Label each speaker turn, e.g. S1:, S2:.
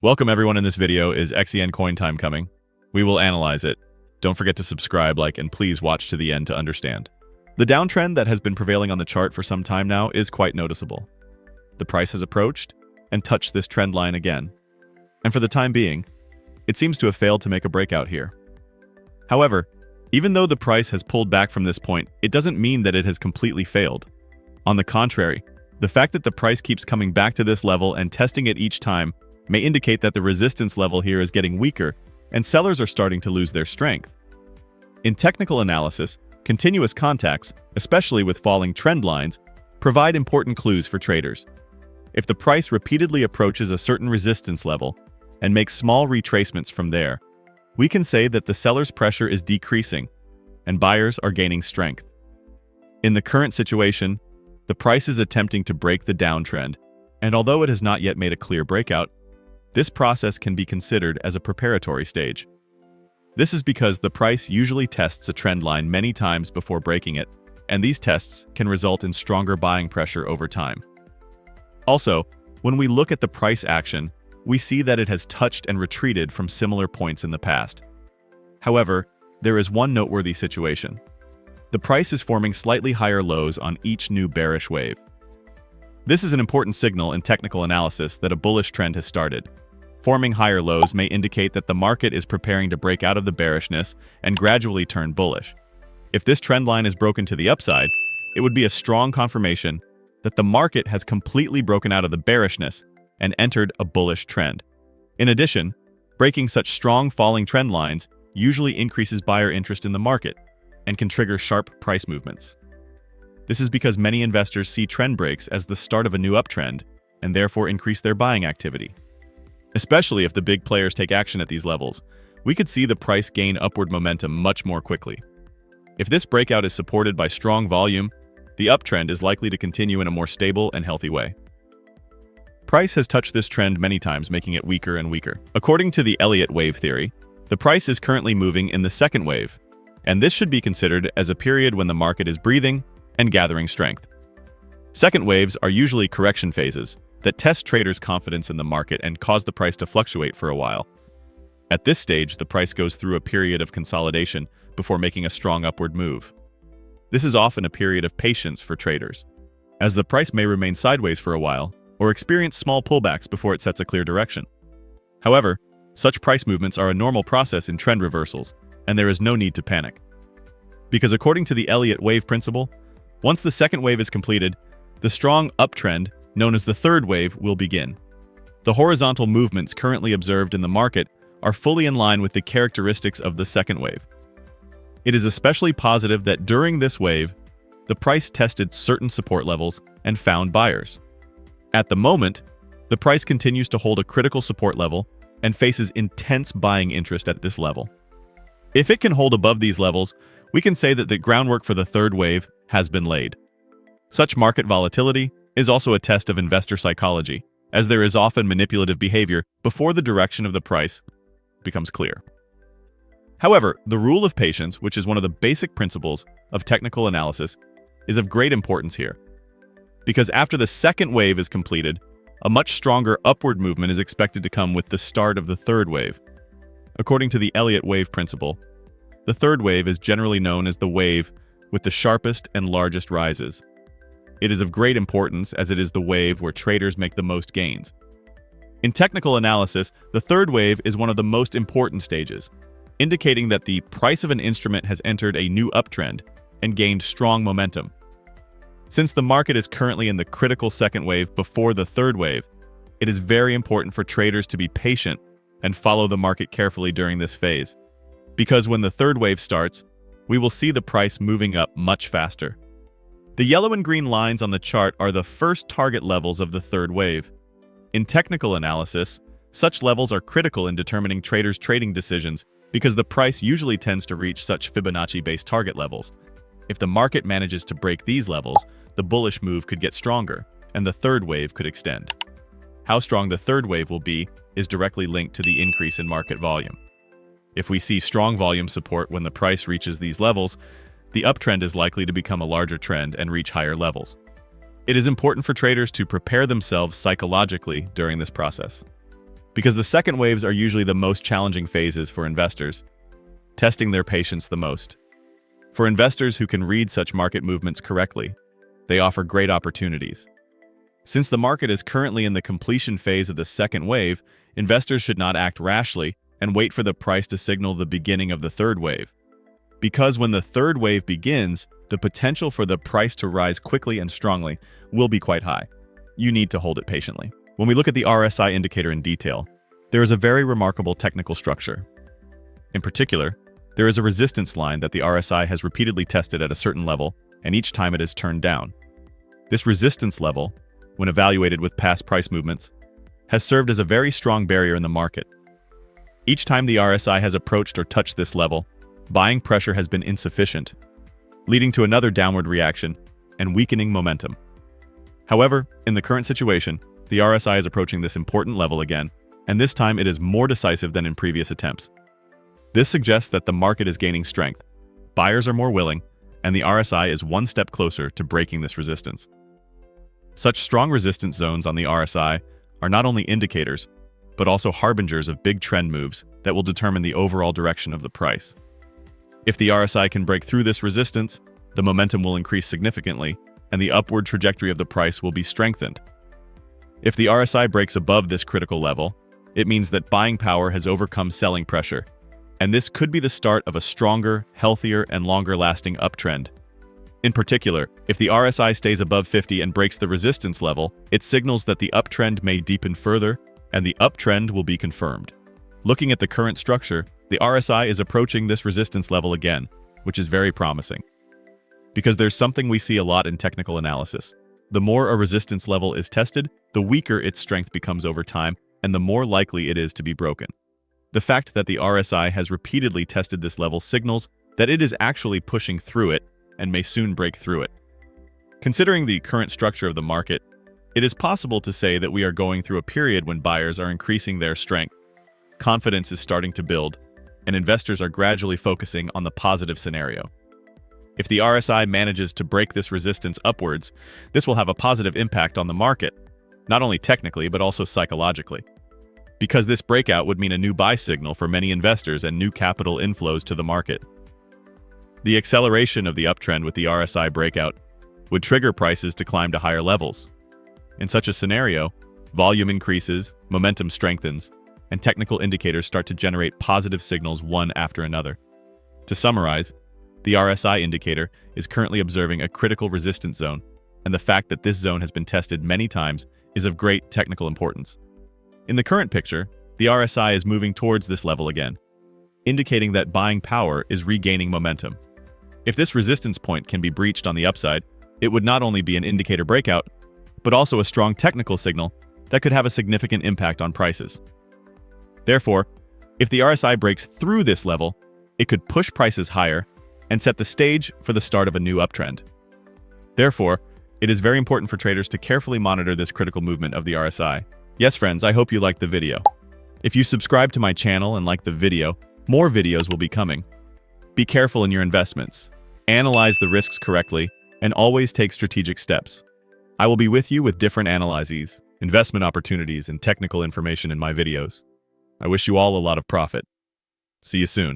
S1: Welcome everyone. In this video is Xcn coin time coming. We will analyze it. Don't forget to subscribe, like, and please watch to the end to understand. The downtrend that has been prevailing on the chart for some time now is quite noticeable. The price has approached and touched this trend line again. And for the time being, it seems to have failed to make a breakout here. However, even though the price has pulled back from this point, it doesn't mean that it has completely failed. On the contrary, the fact that the price keeps coming back to this level and testing it each time may indicate that the resistance level here is getting weaker and sellers are starting to lose their strength. In technical analysis, continuous contacts, especially with falling trend lines, provide important clues for traders. If the price repeatedly approaches a certain resistance level and makes small retracements from there, we can say that the seller's pressure is decreasing and buyers are gaining strength. In the current situation, the price is attempting to break the downtrend, and although it has not yet made a clear breakout, this process can be considered as a preparatory stage. This is because the price usually tests a trend line many times before breaking it, and these tests can result in stronger buying pressure over time. Also, when we look at the price action, we see that it has touched and retreated from similar points in the past. However, there is one noteworthy situation. The price is forming slightly higher lows on each new bearish wave. This is an important signal in technical analysis that a bullish trend has started. Forming higher lows may indicate that the market is preparing to break out of the bearishness and gradually turn bullish. If this trend line is broken to the upside, it would be a strong confirmation that the market has completely broken out of the bearishness and entered a bullish trend. In addition, breaking such strong falling trend lines usually increases buyer interest in the market and can trigger sharp price movements. This is because many investors see trend breaks as the start of a new uptrend and therefore increase their buying activity. Especially if the big players take action at these levels, we could see the price gain upward momentum much more quickly. If this breakout is supported by strong volume, the uptrend is likely to continue in a more stable and healthy way. Price has touched this trend many times, making it weaker and weaker. According to the Elliott wave theory, the price is currently moving in the second wave, and this should be considered as a period when the market is breathing and gathering strength. Second waves are usually correction phases that test traders' confidence in the market and cause the price to fluctuate for a while. At this stage, the price goes through a period of consolidation before making a strong upward move. This is often a period of patience for traders, as the price may remain sideways for a while or experience small pullbacks before it sets a clear direction. However, such price movements are a normal process in trend reversals, and there is no need to panic. Because according to the Elliott wave principle, once the second wave is completed, the strong uptrend, known as the third wave, will begin. The horizontal movements currently observed in the market are fully in line with the characteristics of the second wave. It is especially positive that during this wave, the price tested certain support levels and found buyers. At the moment, the price continues to hold a critical support level and faces intense buying interest at this level. If it can hold above these levels, we can say that the groundwork for the third wave has been laid. Such market volatility is also a test of investor psychology, as there is often manipulative behavior before the direction of the price becomes clear. However, the rule of patience, which is one of the basic principles of technical analysis, is of great importance here. Because after the second wave is completed, a much stronger upward movement is expected to come with the start of the third wave. According to the Elliott wave principle, the third wave is generally known as the wave with the sharpest and largest rises. It is of great importance as it is the wave where traders make the most gains. In technical analysis, the third wave is one of the most important stages, indicating that the price of an instrument has entered a new uptrend and gained strong momentum. Since the market is currently in the critical second wave before the third wave, it is very important for traders to be patient and follow the market carefully during this phase. Because when the third wave starts, we will see the price moving up much faster. The yellow and green lines on the chart are the first target levels of the third wave. In technical analysis, such levels are critical in determining traders' trading decisions because the price usually tends to reach such Fibonacci-based target levels. If the market manages to break these levels, the bullish move could get stronger, and the third wave could extend. How strong the third wave will be is directly linked to the increase in market volume. If we see strong volume support when the price reaches these levels, the uptrend is likely to become a larger trend and reach higher levels. It is important for traders to prepare themselves psychologically during this process. because the second waves are usually the most challenging phases for investors, testing their patience the most. For investors who can read such market movements correctly, they offer great opportunities. Since the market is currently in the completion phase of the second wave, investors should not act rashly and wait for the price to signal the beginning of the third wave. Because when the third wave begins, the potential for the price to rise quickly and strongly will be quite high. You need to hold it patiently. When we look at the RSI indicator in detail, there is a very remarkable technical structure. In particular, there is a resistance line that the RSI has repeatedly tested at a certain level, and each time it is turned down. This resistance level, when evaluated with past price movements, has served as a very strong barrier in the market. Each time the RSI has approached or touched this level, buying pressure has been insufficient, leading to another downward reaction and weakening momentum. However, in the current situation, the RSI is approaching this important level again, and this time it is more decisive than in previous attempts. This suggests that the market is gaining strength, buyers are more willing, and the RSI is one step closer to breaking this resistance. Such strong resistance zones on the RSI are not only indicators, but also harbingers of big trend moves that will determine the overall direction of the price. If the RSI can break through this resistance, the momentum will increase significantly, and the upward trajectory of the price will be strengthened. If the RSI breaks above this critical level, it means that buying power has overcome selling pressure, and this could be the start of a stronger, healthier, and longer-lasting uptrend. In particular, if the RSI stays above 50 and breaks the resistance level, it signals that the uptrend may deepen further, and the uptrend will be confirmed. Looking at the current structure, the RSI is approaching this resistance level again, which is very promising. Because there's something we see a lot in technical analysis. The more a resistance level is tested, the weaker its strength becomes over time, and the more likely it is to be broken. The fact that the RSI has repeatedly tested this level signals that it is actually pushing through it and may soon break through it. Considering the current structure of the market, it is possible to say that we are going through a period when buyers are increasing their strength, confidence is starting to build, and investors are gradually focusing on the positive scenario. If the RSI manages to break this resistance upwards, this will have a positive impact on the market, not only technically but also psychologically. Because this breakout would mean a new buy signal for many investors and new capital inflows to the market. The acceleration of the uptrend with the RSI breakout would trigger prices to climb to higher levels. In such a scenario, volume increases, momentum strengthens, and technical indicators start to generate positive signals one after another. To summarize, the RSI indicator is currently observing a critical resistance zone, and the fact that this zone has been tested many times is of great technical importance. In the current picture, the RSI is moving towards this level again, indicating that buying power is regaining momentum. If this resistance point can be breached on the upside, it would not only be an indicator breakout, but also a strong technical signal that could have a significant impact on prices. Therefore, if the RSI breaks through this level, it could push prices higher and set the stage for the start of a new uptrend. Therefore, it is very important for traders to carefully monitor this critical movement of the RSI. Yes, friends, I hope you liked the video. If you subscribe to my channel and like the video, more videos will be coming. Be careful in your investments, analyze the risks correctly, and always take strategic steps. I will be with you with different analyses, investment opportunities, and technical information in my videos. I wish you all a lot of profit. See you soon.